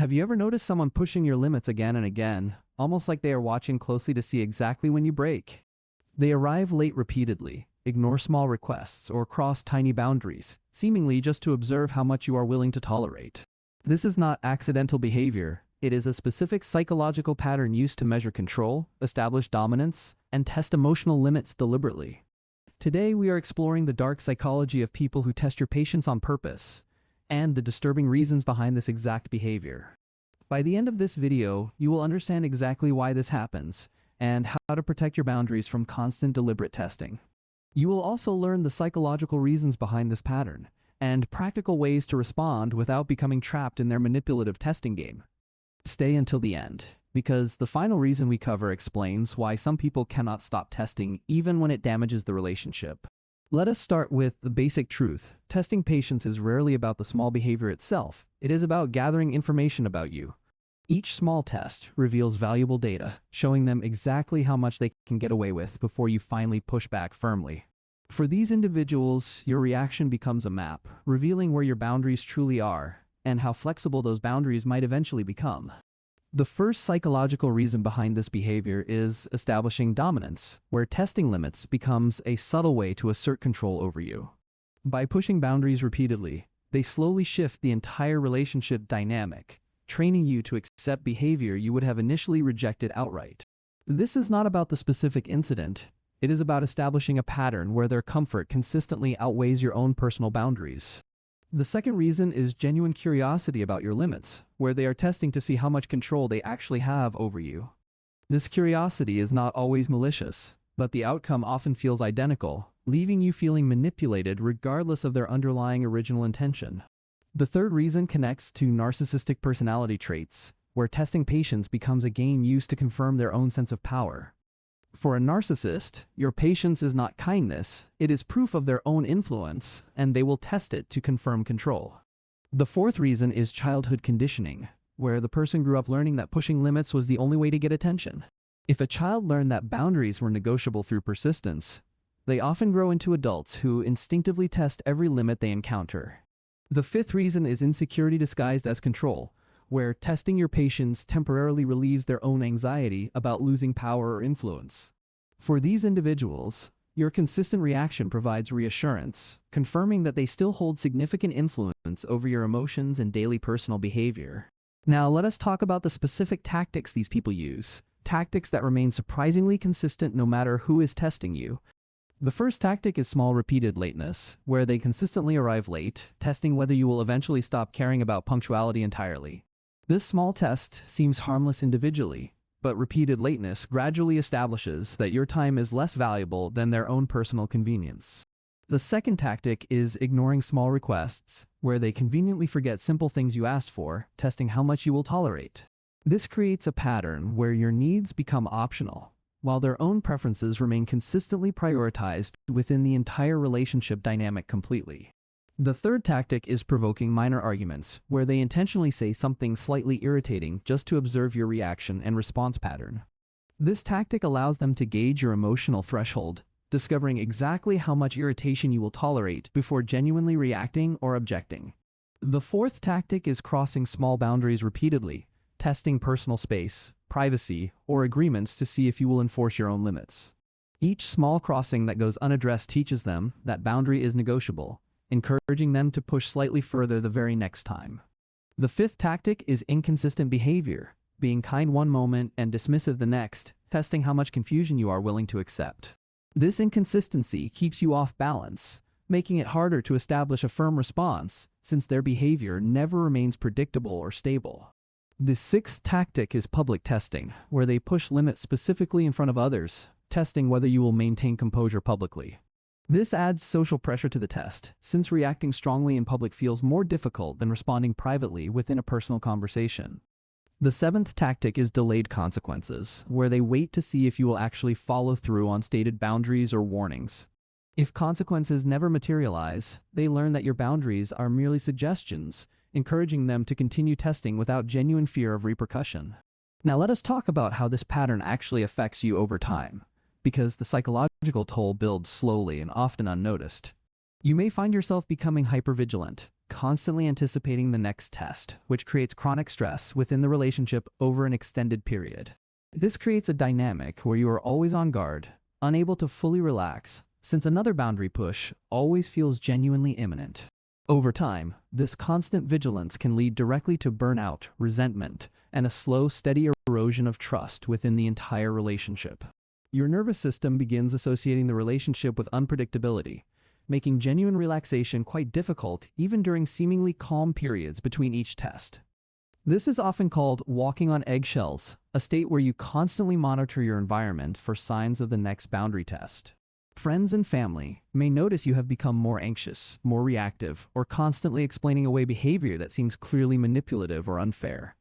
Have you ever noticed someone pushing your limits again and again, almost like they are watching closely to see exactly when you break? They arrive late repeatedly, ignore small requests, or cross tiny boundaries, seemingly just to observe how much you are willing to tolerate. This is not accidental behavior. It is a specific psychological pattern used to measure control, establish dominance, and test emotional limits deliberately. Today, we are exploring the dark psychology of people who test your patience on purpose, and the disturbing reasons behind this exact behavior. By the end of this video, you will understand exactly why this happens, and how to protect your boundaries from constant deliberate testing. You will also learn the psychological reasons behind this pattern, and practical ways to respond without becoming trapped in their manipulative testing game. Stay until the end, because the final reason we cover explains why some people cannot stop testing even when it damages the relationship. Let us start with the basic truth. Testing patience is rarely about the small behavior itself. It is about gathering information about you. Each small test reveals valuable data, showing them exactly how much they can get away with before you finally push back firmly. For these individuals, your reaction becomes a map, revealing where your boundaries truly are, and how flexible those boundaries might eventually become. The first psychological reason behind this behavior is establishing dominance, where testing limits becomes a subtle way to assert control over you. By pushing boundaries repeatedly, they slowly shift the entire relationship dynamic, training you to accept behavior you would have initially rejected outright. This is not about the specific incident. It is about establishing a pattern where their comfort consistently outweighs your own personal boundaries. The second reason is genuine curiosity about your limits, where they are testing to see how much control they actually have over you. This curiosity is not always malicious, but the outcome often feels identical, leaving you feeling manipulated regardless of their underlying original intention. The third reason connects to narcissistic personality traits, where testing patience becomes a game used to confirm their own sense of power. For a narcissist, your patience is not kindness, it is proof of their own influence, and they will test it to confirm control. The fourth reason is childhood conditioning, where the person grew up learning that pushing limits was the only way to get attention. If a child learned that boundaries were negotiable through persistence, they often grow into adults who instinctively test every limit they encounter. The fifth reason is insecurity disguised as control, where testing your patience temporarily relieves their own anxiety about losing power or influence. For these individuals, your consistent reaction provides reassurance, confirming that they still hold significant influence over your emotions and daily personal behavior. Now, let us talk about the specific tactics these people use, tactics that remain surprisingly consistent no matter who is testing you. The first tactic is small repeated lateness, where they consistently arrive late, testing whether you will eventually stop caring about punctuality entirely. This small test seems harmless individually, but repeated lateness gradually establishes that your time is less valuable than their own personal convenience. The second tactic is ignoring small requests, where they conveniently forget simple things you asked for, testing how much you will tolerate. This creates a pattern where your needs become optional, while their own preferences remain consistently prioritized within the entire relationship dynamic completely. The third tactic is provoking minor arguments, where they intentionally say something slightly irritating just to observe your reaction and response pattern. This tactic allows them to gauge your emotional threshold, discovering exactly how much irritation you will tolerate before genuinely reacting or objecting. The fourth tactic is crossing small boundaries repeatedly, testing personal space, privacy, or agreements to see if you will enforce your own limits. Each small crossing that goes unaddressed teaches them that boundary is negotiable, encouraging them to push slightly further the very next time. The fifth tactic is inconsistent behavior, being kind one moment and dismissive the next, testing how much confusion you are willing to accept. This inconsistency keeps you off balance, making it harder to establish a firm response, since their behavior never remains predictable or stable. The sixth tactic is public testing, where they push limits specifically in front of others, testing whether you will maintain composure publicly. This adds social pressure to the test, since reacting strongly in public feels more difficult than responding privately within a personal conversation. The seventh tactic is delayed consequences, where they wait to see if you will actually follow through on stated boundaries or warnings. If consequences never materialize, they learn that your boundaries are merely suggestions, encouraging them to continue testing without genuine fear of repercussion. Now let us talk about how this pattern actually affects you over time, because the psychological toll builds slowly and often unnoticed. You may find yourself becoming hypervigilant, constantly anticipating the next test, which creates chronic stress within the relationship over an extended period. This creates a dynamic where you are always on guard, unable to fully relax, since another boundary push always feels genuinely imminent. Over time, this constant vigilance can lead directly to burnout, resentment, and a slow, steady erosion of trust within the entire relationship. Your nervous system begins associating the relationship with unpredictability, making genuine relaxation quite difficult even during seemingly calm periods between each test. This is often called walking on eggshells, a state where you constantly monitor your environment for signs of the next boundary test. Friends and family may notice you have become more anxious, more reactive, or constantly explaining away behavior that seems clearly manipulative or unfair.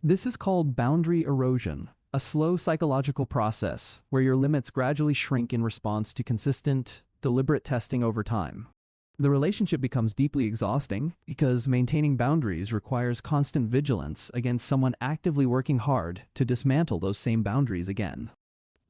This is called boundary erosion, a slow psychological process where your limits gradually shrink in response to consistent, deliberate testing over time. The relationship becomes deeply exhausting because maintaining boundaries requires constant vigilance against someone actively working hard to dismantle those same boundaries again.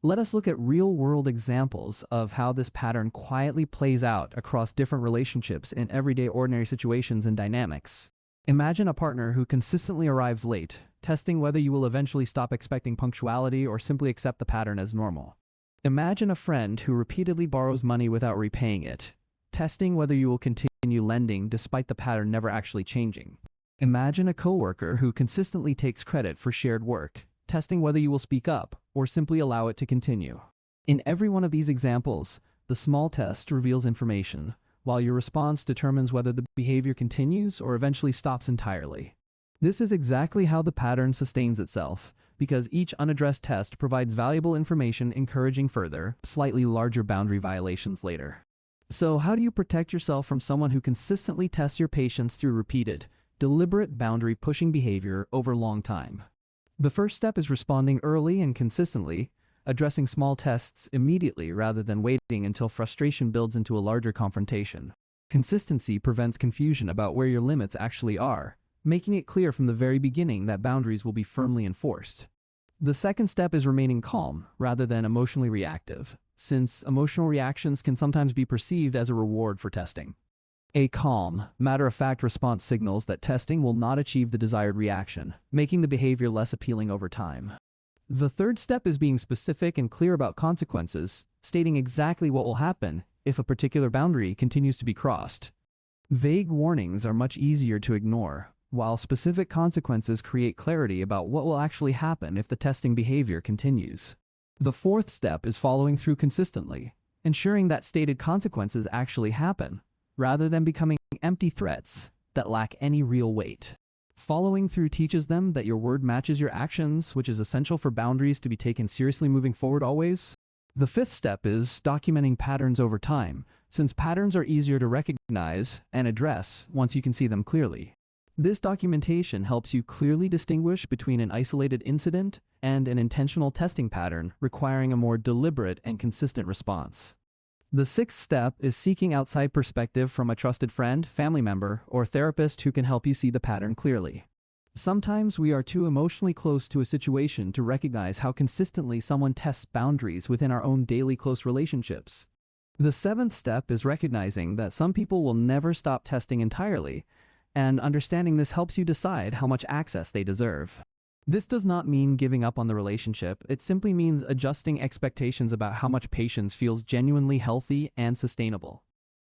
Let us look at real-world examples of how this pattern quietly plays out across different relationships in everyday ordinary situations and dynamics. Imagine a partner who consistently arrives late, testing whether you will eventually stop expecting punctuality or simply accept the pattern as normal. Imagine a friend who repeatedly borrows money without repaying it, testing whether you will continue lending despite the pattern never actually changing. Imagine a coworker who consistently takes credit for shared work, testing whether you will speak up or simply allow it to continue. In every one of these examples, the small test reveals information, while your response determines whether the behavior continues or eventually stops entirely. This is exactly how the pattern sustains itself, because each unaddressed test provides valuable information encouraging further, slightly larger boundary violations later. So how do you protect yourself from someone who consistently tests your patience through repeated, deliberate boundary-pushing behavior over a long time? The first step is responding early and consistently, addressing small tests immediately rather than waiting until frustration builds into a larger confrontation. Consistency prevents confusion about where your limits actually are, making it clear from the very beginning that boundaries will be firmly enforced. The second step is remaining calm rather than emotionally reactive, since emotional reactions can sometimes be perceived as a reward for testing. A calm, matter-of-fact response signals that testing will not achieve the desired reaction, making the behavior less appealing over time. The third step is being specific and clear about consequences, stating exactly what will happen if a particular boundary continues to be crossed. Vague warnings are much easier to ignore, while specific consequences create clarity about what will actually happen if the testing behavior continues. The fourth step is following through consistently, ensuring that stated consequences actually happen, rather than becoming empty threats that lack any real weight. Following through teaches them that your word matches your actions, which is essential for boundaries to be taken seriously moving forward always. The fifth step is documenting patterns over time, since patterns are easier to recognize and address once you can see them clearly. This documentation helps you clearly distinguish between an isolated incident and an intentional testing pattern requiring a more deliberate and consistent response. The sixth step is seeking outside perspective from a trusted friend, family member, or therapist who can help you see the pattern clearly. Sometimes we are too emotionally close to a situation to recognize how consistently someone tests boundaries within our own daily close relationships. The seventh step is recognizing that some people will never stop testing entirely, and understanding this helps you decide how much access they deserve. This does not mean giving up on the relationship, it simply means adjusting expectations about how much patience feels genuinely healthy and sustainable.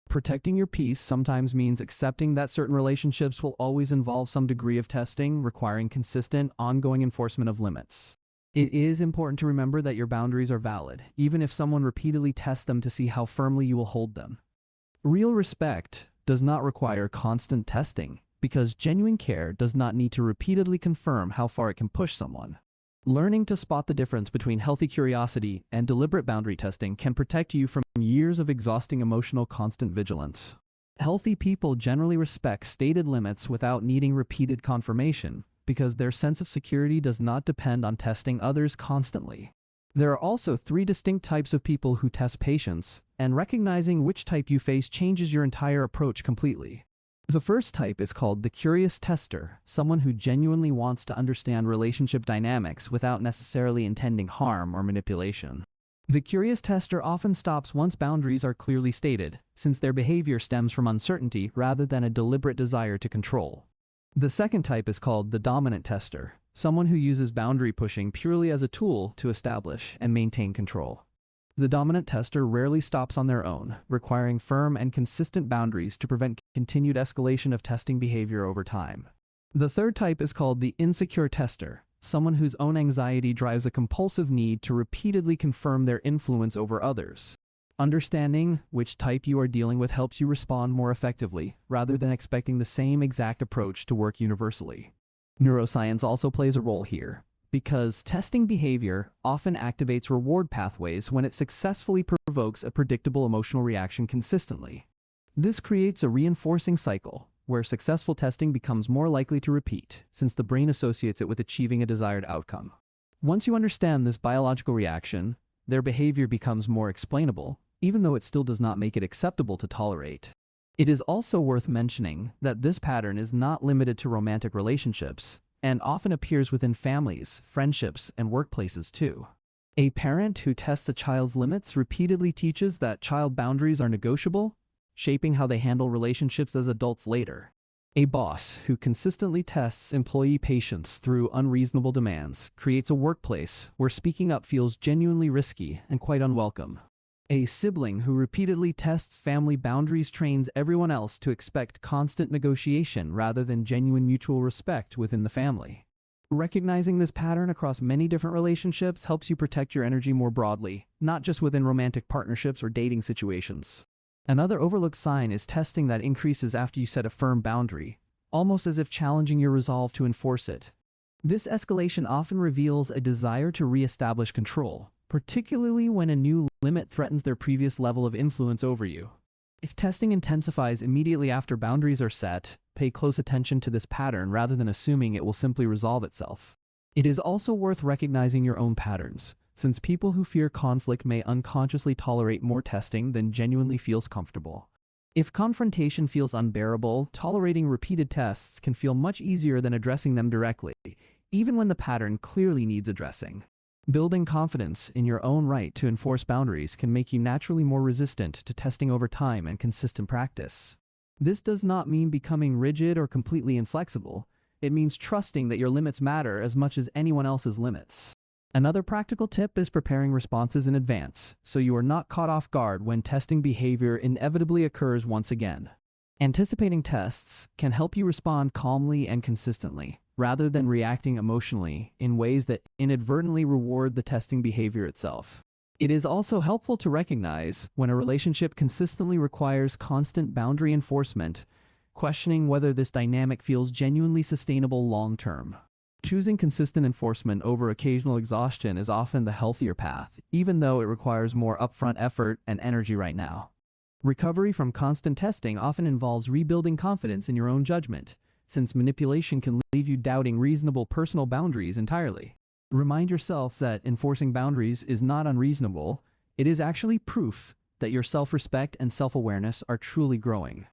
Protecting your peace sometimes means accepting that certain relationships will always involve some degree of testing, requiring consistent, ongoing enforcement of limits. It is important to remember that your boundaries are valid, even if someone repeatedly tests them to see how firmly you will hold them. Real respect does not require constant testing, because genuine care does not need to repeatedly confirm how far it can push someone. Learning to spot the difference between healthy curiosity and deliberate boundary testing can protect you from years of exhausting emotional constant vigilance. Healthy people generally respect stated limits without needing repeated confirmation, because their sense of security does not depend on testing others constantly. There are also 3 distinct types of people who test patience, and recognizing which type you face changes your entire approach completely. The first type is called the curious tester, someone who genuinely wants to understand relationship dynamics without necessarily intending harm or manipulation. The curious tester often stops once boundaries are clearly stated, since their behavior stems from uncertainty rather than a deliberate desire to control. The second type is called the dominant tester, someone who uses boundary pushing purely as a tool to establish and maintain control. The dominant tester rarely stops on their own, requiring firm and consistent boundaries to prevent continued escalation of testing behavior over time. The third type is called the insecure tester, someone whose own anxiety drives a compulsive need to repeatedly confirm their influence over others. Understanding which type you are dealing with helps you respond more effectively, rather than expecting the same exact approach to work universally. Neuroscience also plays a role here, because testing behavior often activates reward pathways when it successfully provokes a predictable emotional reaction consistently. This creates a reinforcing cycle, where successful testing becomes more likely to repeat, since the brain associates it with achieving a desired outcome. Once you understand this biological reaction, their behavior becomes more explainable, even though it still does not make it acceptable to tolerate. It is also worth mentioning that this pattern is not limited to romantic relationships, and often appears within families, friendships, and workplaces too. A parent who tests a child's limits repeatedly teaches that child boundaries are negotiable, shaping how they handle relationships as adults later. A boss who consistently tests employee patience through unreasonable demands creates a workplace where speaking up feels genuinely risky and quite unwelcome. A sibling who repeatedly tests family boundaries trains everyone else to expect constant negotiation rather than genuine mutual respect within the family. Recognizing this pattern across many different relationships helps you protect your energy more broadly, not just within romantic partnerships or dating situations. Another overlooked sign is testing that increases after you set a firm boundary, almost as if challenging your resolve to enforce it. This escalation often reveals a desire to reestablish control, particularly when a new limit threatens their previous level of influence over you. If testing intensifies immediately after boundaries are set, pay close attention to this pattern rather than assuming it will simply resolve itself. It is also worth recognizing your own patterns, since people who fear conflict may unconsciously tolerate more testing than genuinely feels comfortable. If confrontation feels unbearable, tolerating repeated tests can feel much easier than addressing them directly, even when the pattern clearly needs addressing. Building confidence in your own right to enforce boundaries can make you naturally more resistant to testing over time and consistent practice. This does not mean becoming rigid or completely inflexible. It means trusting that your limits matter as much as anyone else's limits. Another practical tip is preparing responses in advance, so you are not caught off guard when testing behavior inevitably occurs once again. Anticipating tests can help you respond calmly and consistently, rather than reacting emotionally in ways that inadvertently reward the testing behavior itself. It is also helpful to recognize when a relationship consistently requires constant boundary enforcement, questioning whether this dynamic feels genuinely sustainable long-term. Choosing consistent enforcement over occasional exhaustion is often the healthier path, even though it requires more upfront effort and energy right now. Recovery from constant testing often involves rebuilding confidence in your own judgment, since manipulation can leave you doubting reasonable personal boundaries entirely. Remind yourself that enforcing boundaries is not unreasonable. It is actually proof that your self-respect and self-awareness are truly growing.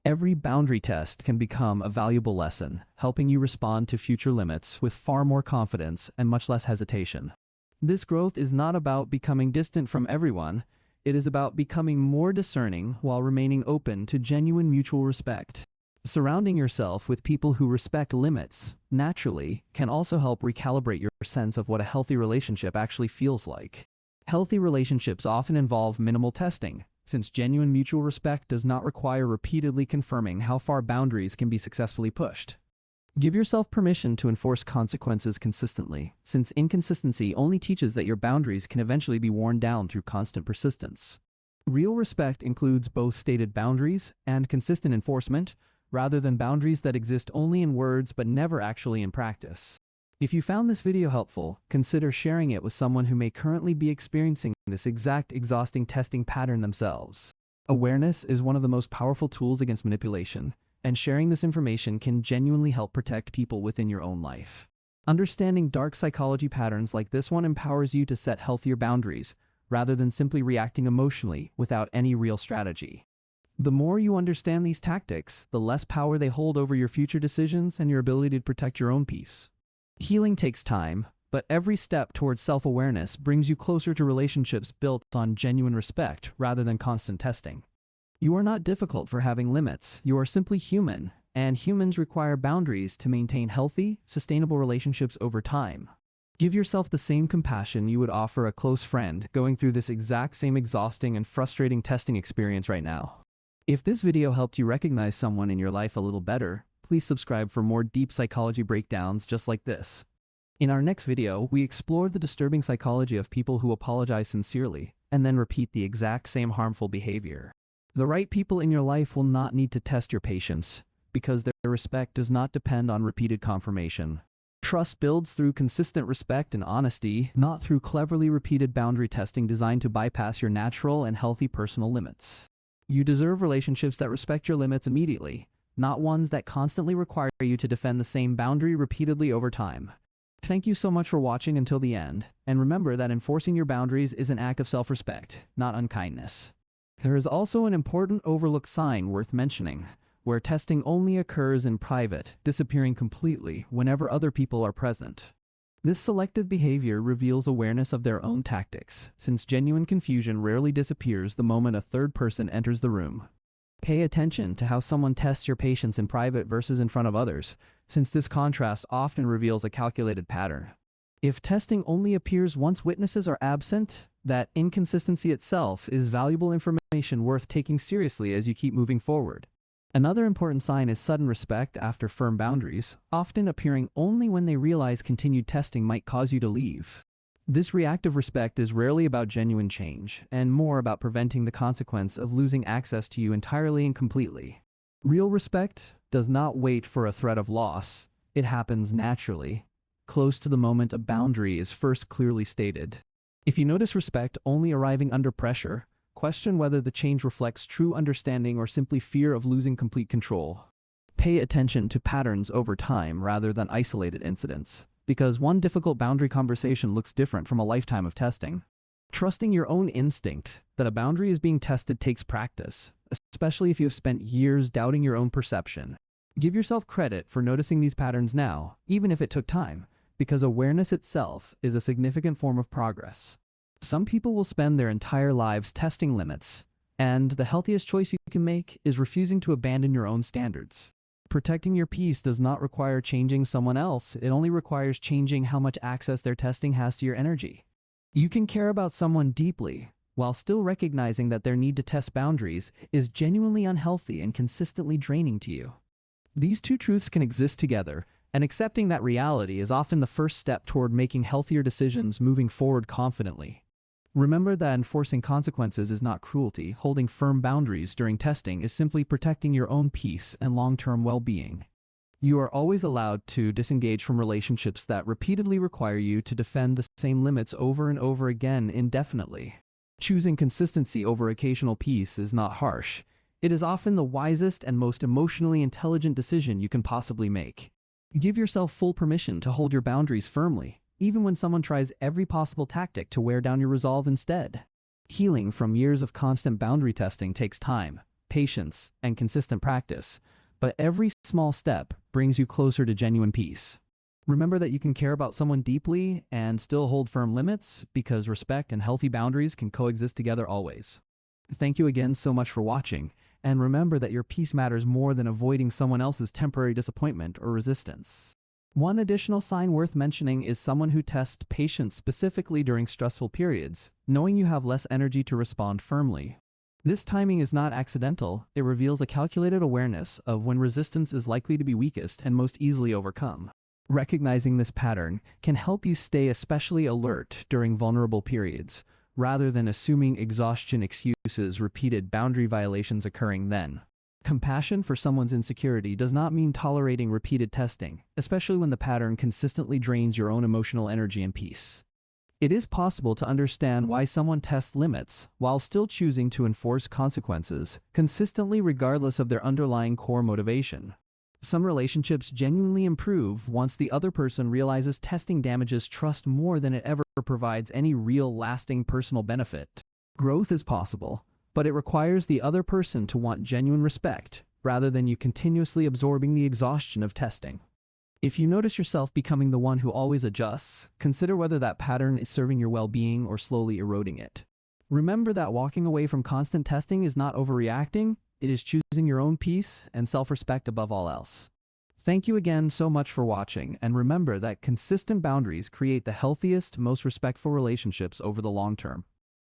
Every boundary test can become a valuable lesson, helping you respond to future limits with far more confidence and much less hesitation. This growth is not about becoming distant from everyone. It is about becoming more discerning while remaining open to genuine mutual respect. Surrounding yourself with people who respect limits, naturally, can also help recalibrate your sense of what a healthy relationship actually feels like. Healthy relationships often involve minimal testing, since genuine mutual respect does not require repeatedly confirming how far boundaries can be successfully pushed. Give yourself permission to enforce consequences consistently, since inconsistency only teaches that your boundaries can eventually be worn down through constant persistence. Real respect includes both stated boundaries and consistent enforcement, rather than boundaries that exist only in words but never actually in practice. If you found this video helpful, consider sharing it with someone who may currently be experiencing this exact exhausting testing pattern themselves. Awareness is one of the most powerful tools against manipulation, and sharing this information can genuinely help protect people within your own life. Understanding dark psychology patterns like this one empowers you to set healthier boundaries, rather than simply reacting emotionally without any real strategy. The more you understand these tactics, the less power they hold over your future decisions and your ability to protect your own peace. Healing takes time, But every step towards self-awareness brings you closer to relationships built on genuine respect rather than constant testing. You are not difficult for having limits. You are simply human, and humans require boundaries to maintain healthy, sustainable relationships over time. Give yourself the same compassion you would offer a close friend going through this exact same exhausting and frustrating testing experience right now. If this video helped you recognize someone in your life a little better, please subscribe for more deep psychology breakdowns just like this. In our next video, we explore the disturbing psychology of people who apologize sincerely and then repeat the exact same harmful behavior. The right people in your life will not need to test your patience, because their respect does not depend on repeated confirmation. Trust builds through consistent respect and honesty, not through cleverly repeated boundary testing designed to bypass your natural and healthy personal limits. You deserve relationships that respect your limits immediately, not ones that constantly require you to defend the same boundary repeatedly over time. Thank you so much for watching until the end, and remember that enforcing your boundaries is an act of self-respect, not unkindness. There is also an important overlooked sign worth mentioning, where testing only occurs in private, disappearing completely whenever other people are present. This selective behavior reveals awareness of their own tactics, since genuine confusion rarely disappears the moment a third person enters the room. Pay attention to how someone tests your patience in private versus in front of others, since this contrast often reveals a calculated pattern. If testing only appears once witnesses are absent, that inconsistency itself is valuable information worth taking seriously as you keep moving forward. Another important sign is sudden respect after firm boundaries, often appearing only when they realize continued testing might cause you to leave. This reactive respect is rarely about genuine change, and more about preventing the consequence of losing access to you entirely and completely. Real respect does not wait for a threat of loss. It happens naturally, close to the moment a boundary is first clearly stated. If you notice respect only arriving under pressure, question whether the change reflects true understanding or simply fear of losing complete control. Pay attention to patterns over time rather than isolated incidents, because one difficult boundary conversation looks different from a lifetime of testing. Trusting your own instinct that a boundary is being tested takes practice, especially if you have spent years doubting your own perception. Give yourself credit for noticing these patterns now, even if it took time, because awareness itself is a significant form of progress. Some people will spend their entire lives testing limits, and the healthiest choice you can make is refusing to abandon your own standards. Protecting your peace does not require changing someone else, it only requires changing how much access their testing has to your energy. You can care about someone deeply, while still recognizing that their need to test boundaries is genuinely unhealthy and consistently draining to you. These two truths can exist together, and accepting that reality is often the first step toward making healthier decisions moving forward confidently. Remember that enforcing consequences is not cruelty. Holding firm boundaries during testing is simply protecting your own peace and long-term well-being. You are always allowed to disengage from relationships that repeatedly require you to defend the same limits over and over again indefinitely. Choosing consistency over occasional peace is not harsh. It is often the wisest and most emotionally intelligent decision you can possibly make. Give yourself full permission to hold your boundaries firmly, even when someone tries every possible tactic to wear down your resolve instead. Healing from years of constant boundary testing takes time, patience, and consistent practice, but every small step brings you closer to genuine peace. Remember that you can care about someone deeply and still hold firm limits, because respect and healthy boundaries can coexist together always. Thank you again so much for watching, and remember that your peace matters more than avoiding someone else's temporary disappointment or resistance. One additional sign worth mentioning is someone who tests patience specifically during stressful periods, knowing you have less energy to respond firmly. This timing is not accidental, it reveals a calculated awareness of when resistance is likely to be weakest and most easily overcome. Recognizing this pattern can help you stay especially alert during vulnerable periods, rather than assuming exhaustion excuses repeated boundary violations occurring then. Compassion for someone's insecurity does not mean tolerating repeated testing, especially when the pattern consistently drains your own emotional energy and peace. It is possible to understand why someone tests limits while still choosing to enforce consequences consistently regardless of their underlying core motivation. Some relationships genuinely improve once the other person realizes testing damages trust more than it ever provides any real lasting personal benefit. Growth is possible, but it requires the other person to want genuine respect, rather than you continuously absorbing the exhaustion of testing. If you notice yourself becoming the one who always adjusts, consider whether that pattern is serving your well-being or slowly eroding it. Remember that walking away from constant testing is not overreacting, it is choosing your own peace and self-respect above all else. Thank you again so much for watching, and remember that consistent boundaries create the healthiest, most respectful relationships over the long term.